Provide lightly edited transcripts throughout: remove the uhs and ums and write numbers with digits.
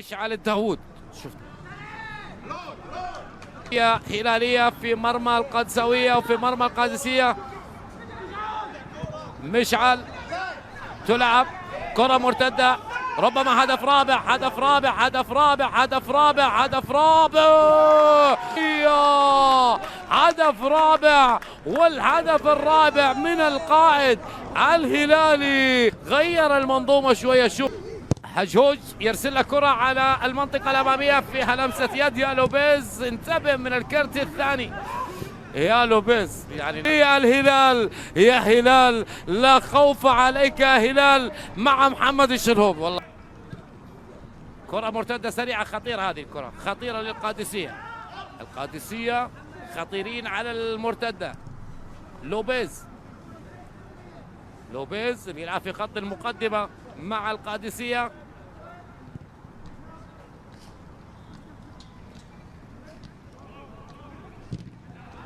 مشعل الداوود. شفت هلالية في مرمى القادسوية وفي مرمى القادسية. مشعل تلعب كرة مرتدة، ربما هدف رابع، هدف رابع، هدف رابع، هدف رابع، هدف رابع، هدف رابع، والهدف الرابع من القائد الهلالي. غير المنظومة شوية. شوف حجوج يرسل له كرة على المنطقة الأمامية، فيها لمسة يد. يا لوبيز انتبه من الكرت الثاني يا لوبيز. يعني يا الهلال، يا هلال لا خوف عليك يا هلال مع محمد الشرهوب. والله كرة مرتدة سريعة خطيرة، هذه الكرة خطيرة للقادسية. القادسية خطيرين على المرتدة. لوبيز بيلعب في خط المقدمة مع القادسية.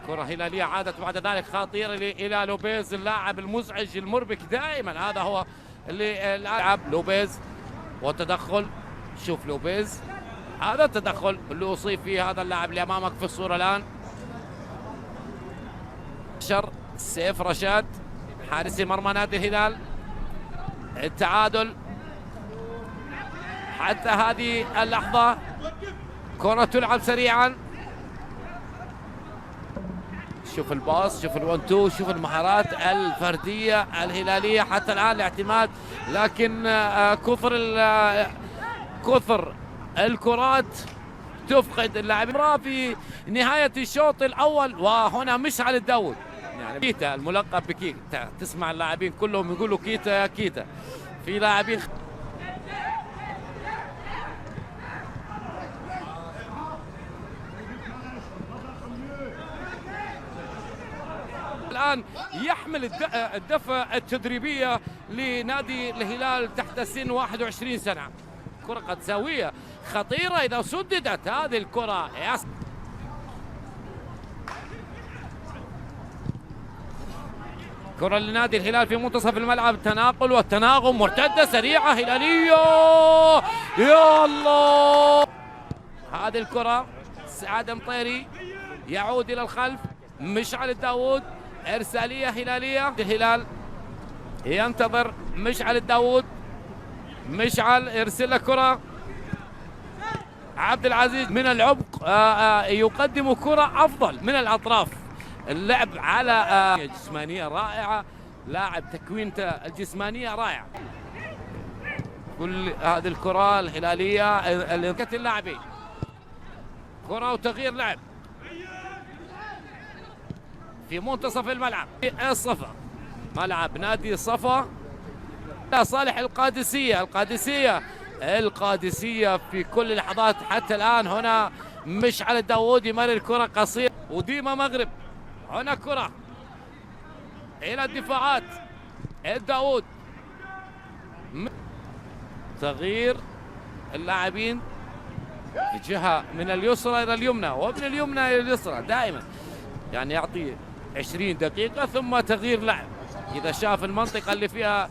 كرة هلالية عادت بعد ذلك خطيرة إلى لوبيز، اللاعب المزعج المربك دائما. هذا هو اللي لعب لوبيز وتدخل. شوف لوبيز، هذا التدخل اللي أصيب فيه هذا اللاعب اللي أمامك في الصورة الآن. سيف رشاد حارس مرمى نادي الهلال. التعادل حتى هذه اللحظة. كرة تلعب سريعا. شوف الباص، شوف الون تو، شوف المهارات الفردية الهلالية حتى الآن الاعتماد، لكن كثر الكرات تفقد اللاعبين في نهاية الشوط الأول. وهنا مشعل الداوود، يعني كيتا الملقب بكيتا، تسمع اللاعبين كلهم يقولوا كيتا يا كيتا. في لاعبين الآن يحمل الدفة التدريبية لنادي الهلال تحت سن 21 سنة. كرة قدساوية خطيرة إذا سددت هذه الكرة. كرة لنادي الهلال في منتصف الملعب، تناقل والتناغم، مرتدة سريعة هلالية. يا الله، هذه الكرة سعد مطيري يعود إلى الخلف. مشعل الداوود، إرسالية هلالية. الهلال ينتظر مشعل الداوود. مشعل يرسل له كرة. عبد العزيز من العمق يقدم كرة أفضل من الأطراف. اللعب على جسمانية رائعة، لاعب تكوينته الجسمانية رائعة. كل هذه الكرة الهلالية اللاعبين، كرة وتغيير لعب في منتصف الملعب. الصفا ملعب نادي الصفا صالح القادسية في كل اللحظات حتى الآن. هنا مشعل الداوود يمرر الكرة قصيرة، وديما مغرب. هنا كرة إلى الدفاعات. الداوود تغيير اللاعبين بجهة من اليسرى إلى اليمنى ومن اليمنى إلى اليسرى دائما، يعني يعطي 20 دقيقة ثم تغيير لعب إذا شاف المنطقة اللي فيها